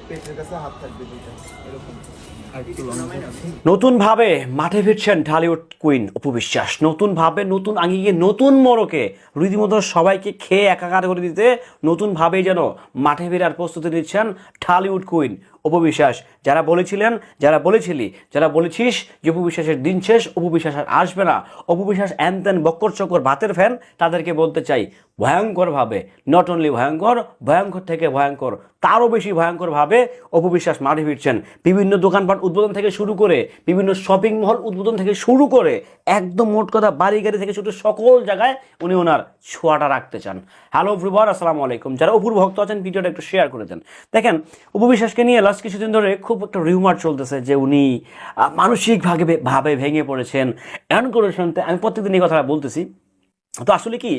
পেটের কাছে হাত থাকবে দুইটা এরকম। নতুনভাবে মাঠে ফিরছেন ঢালিউড কুইন অপু বিশ্বাস। নতুনভাবে, নতুন আঙ্গিকে, নতুন মোড়কে রীতিমতো সবাইকে খেয়ে একাকার করে দিতে নতুনভাবেই যেন মাঠে ফেরার প্রস্তুতি নিচ্ছেন ঢালিউড কুইন অপু বিশ্বাস। যারা বলেছিলেন, যারা বলেছিলি, যারা বলেছিস যে অপু বিশ্বাসের দিন শেষ, অপু বিশ্বাস আর আসবে না, অপু বিশ্বাস এন বক্কর চক্কর ভাতের ফ্যান, তাদেরকে বলতে চাই ভয়ঙ্করভাবে, নট অনলি ভয়ঙ্কর, ভয়ঙ্কর থেকে ভয়ঙ্কর, তারও বেশি ভয়ঙ্করভাবে অপু বিশ্বাস মাঠে ফিরছেন। বিভিন্ন দোকানপাট উদ্বোধন থেকে শুরু করে, বিভিন্ন শপিং মল উদ্বোধন থেকে শুরু করে, একদম মোট কথা বাড়ি গাড়ি থেকে শুরু সকল জায়গায় উনি ওনার ছোঁয়াটা রাখতে চান। হ্যালো এভরিওয়ান, আসসালামু আলাইকুম। যারা অপুর ভক্ত আছেন ভিডিওটা একটু শেয়ার করে দেন। দেখেন, অপু বিশ্বাসকে নিয়ে লাস্ট কিছুদিন ধরে খুব একটা রিউমার চলতেছে যে উনি মানসিকভাবে ভেঙে পড়েছেন, এমন করেছেন। আমি প্রত্যেকদিন এই কথাটা বলতেছি। তো আসলে কি,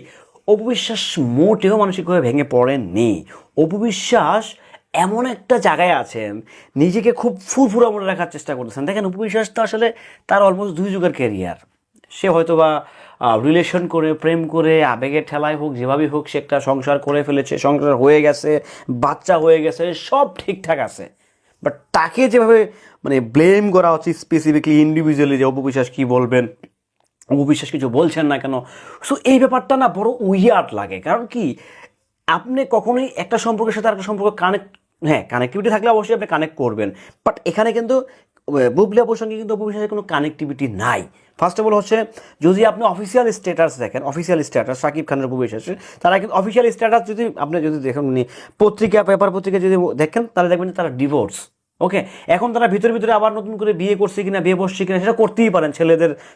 অপু বিশ্বাস মোটেও মানসিকভাবে ভেঙে পড়েননি। অপু বিশ্বাস এমন একটা জায়গায় আছেন, নিজেকে খুব ফুরফুরা মনে রাখার চেষ্টা করতেছেন। দেখেন, অপু বিশ্বাস তো আসলে তার অলমোস্ট 2 যুগের ক্যারিয়ার। সে হয়তো বা রিলেশন করে, প্রেম করে, আবেগের ঠেলায় হোক, যেভাবেই হোক, সে একটা সংসার করে ফেলেছে, সংসার হয়ে গেছে, বাচ্চা হয়ে গেছে, সব ঠিকঠাক আছে। বাট তাকে যেভাবে মানে ব্লেম করা হচ্ছে স্পেসিফিকলি, ইন্ডিভিজুয়ালি, যে অপু বিশ্বাস কী বলবেন, অপু বিশ্বাস কিছু বলছেন না কেন, সো এই ব্যাপারটা না বড় উইয়ার্ড লাগে। কারণ কি, আপনি কখনোই একটা সম্পর্কের সাথে আরেকটা সম্পর্ক কানেক্টিভিটি থাকলে অবশ্যই আপনি কানেক্ট করবেন। বাট এখানে কিন্তু বুবলি আপুর সঙ্গে কিন্তু অপু বিশ্বাসের কোনো কানেক্টিভিটি নাই। ফার্স্ট অফ অল হচ্ছে, যদি আপনি অফিসিয়াল স্ট্যাটাস দেখেন, অফিসিয়াল স্ট্যাটাস শাকিব খানের অপু বিশ্বাসের, তারা কিন্তু অফিসিয়াল স্ট্যাটাস যদি আপনি যদি দেখেন, পেপার পত্রিকা যদি দেখেন, তাহলে দেখবেন যে তারা ডিভোর্স। ওকে, এখন তারা ভিতরে আবার নতুন করে বিয়ে করছে কিনা, বিয়ে বসছে কিনা, সেটা করতেই পারেন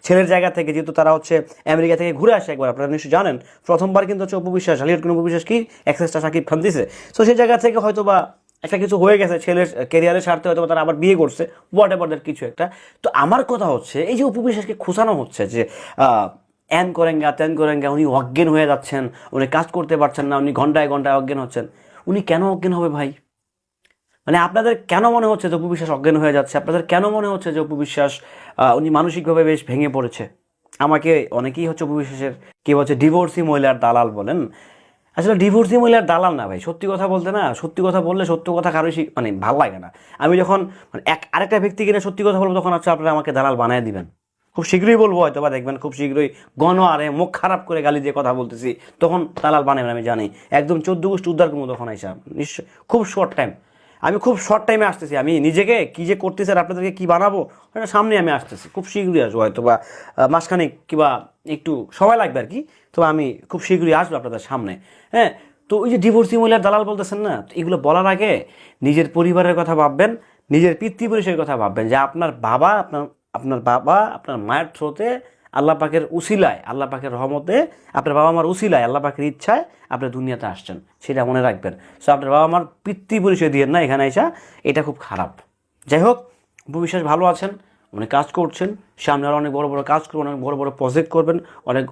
ছেলের জায়গা থেকে, যেহেতু তারা হচ্ছে আমেরিকা থেকে ঘুরে আসে একবার। আপনারা নিশ্চয়ই জানেন, প্রথমবার কিন্তু হচ্ছে অপু বিশ্বাস, ঢালিউড কুইন অপু বিশ্বাস কি অ্যাক্সেসটা শাকিব খান দিছে। সো সেই জায়গা থেকে হয়তো বা একটা কিছু হয়ে গেছে, ছেলের ক্যারিয়ারের স্বার্থে হয়তো তারা আবার বিয়ে করছে, হোয়াট এভার দ্যাট কিছু একটা। তো আমার কথা হচ্ছে, এই যে অপু বিশ্বাসকে খোঁচানো হচ্ছে যে অ্যান করেঙ্গা ত্যান করেঙ্গা, উনি অজ্ঞান হয়ে যাচ্ছেন, উনি কাজ করতে পারছেন না, উনি ঘন্টায় অজ্ঞান হচ্ছেন। উনি কেন অজ্ঞান হবে ভাই? মানে আপনাদের কেন মনে হচ্ছে যে অপু বিশ্বাস অজ্ঞান হয়ে যাচ্ছে? আপনাদের কেন মনে হচ্ছে যে অপু বিশ্বাস উনি মানসিকভাবে বেশ ভেঙে পড়েছে? আমাকে অনেকেই হচ্ছে অপু বিশ্বাসের কি বলছে, ডিভোর্সি মহিলার দালাল বলেন। আসলে ডিভোর্সি মহিলার দালাল না ভাই, সত্যি কথা বলতে না, সত্যি কথা বললে সত্য কথা কারোই মানে ভালো লাগে না। আমি যখন মানে আরেকটা ব্যক্তি কিনে সত্যি কথা বলবো, তখন হচ্ছে আপনারা আমাকে দালাল বানিয়ে দিবেন। খুব শীঘ্রই বলবো, হয়তো বা দেখবেন খুব শীঘ্রই আরে মুখ খারাপ করে গালি দিয়ে কথা বলতেছি, তখন দালাল বানাবেন আমি জানি। একদম 14 গোষ্ঠী উদ্ধার করবো তখন আইসা, নিশ্চয় খুব শর্ট টাইম। আমি খুব শর্ট টাইমে আসতেছি। আমি নিজেকে কী যে করতেছি আর আপনাদেরকে কী বানাবো, এটা সামনে আমি আসতেছি, খুব শীঘ্রই আসবো, হয়তো বা মাসখানেক কিংবা একটু সময় লাগবে আর কি। তো আমি খুব শীঘ্রই আসবো আপনাদের সামনে। হ্যাঁ, তো ওই যে ডিভোর্সি মহিলার দালাল বলতেছেন না, তো এগুলো বলার আগে নিজের পরিবারের কথা ভাববেন, নিজের পিতৃপুরুষের কথা ভাববেন, যে আপনার বাবা আপনার মায়ের থ্রোতে, আল্লাহ পাকের উসিলায়, আল্লাহ পাকের রহমতে, আপনার বাবা মার উসিলায়, আল্লাহ পাকের ইচ্ছায় আপনি দুনিয়াতে আসছেন, সেটা মনে রাখবেন। সো আপনার বাবা মার পিতৃপরিচয় দিয়ে না এখানে এসা, এটা খুব খারাপ। যাই হোক, অপু বিশ্বাস ভালো আছেন, উনি কাজ করছেন, সামনে আরও অনেক বড় বড় কাজ করবেন, অনেক বড় বড় প্রজেক্ট করবেন,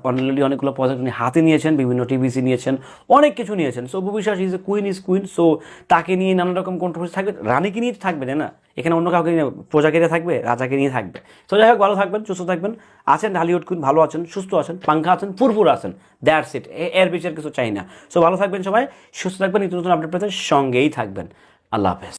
অলরেডি অনেকগুলো প্রজেক্ট উনি হাতে নিয়েছেন, বিভিন্ন টিভিসি নিয়েছেন, অনেক কিছু নিয়েছেন। So Apu Biswas is queen. So তাকে নিয়ে নানা রকম কন্ট্রোভার্সি থাকবে, রানীকে নিয়ে থাকবে, তাই না? এখানে অন্য কাউকে নিয়ে, প্রজাকে নিয়ে থাকবে, রাজাকে নিয়ে থাকবে। তো যাই হোক, ভালো থাকবেন, সুস্থ থাকবেন। আছেন ঢালিউড কুইন, ভালো আছেন, সুস্থ আছেন, পাঙ্খা আছেন, ফুরফুর আছেন, দ্যাটস ইট। এর বেশি কিছু চাই না। সো ভালো থাকবেন সবাই, সুস্থ থাকবেন, নিত্য নতুন আপডেট পেতে সঙ্গেই থাকবেন। আল্লাহ হাফেজ।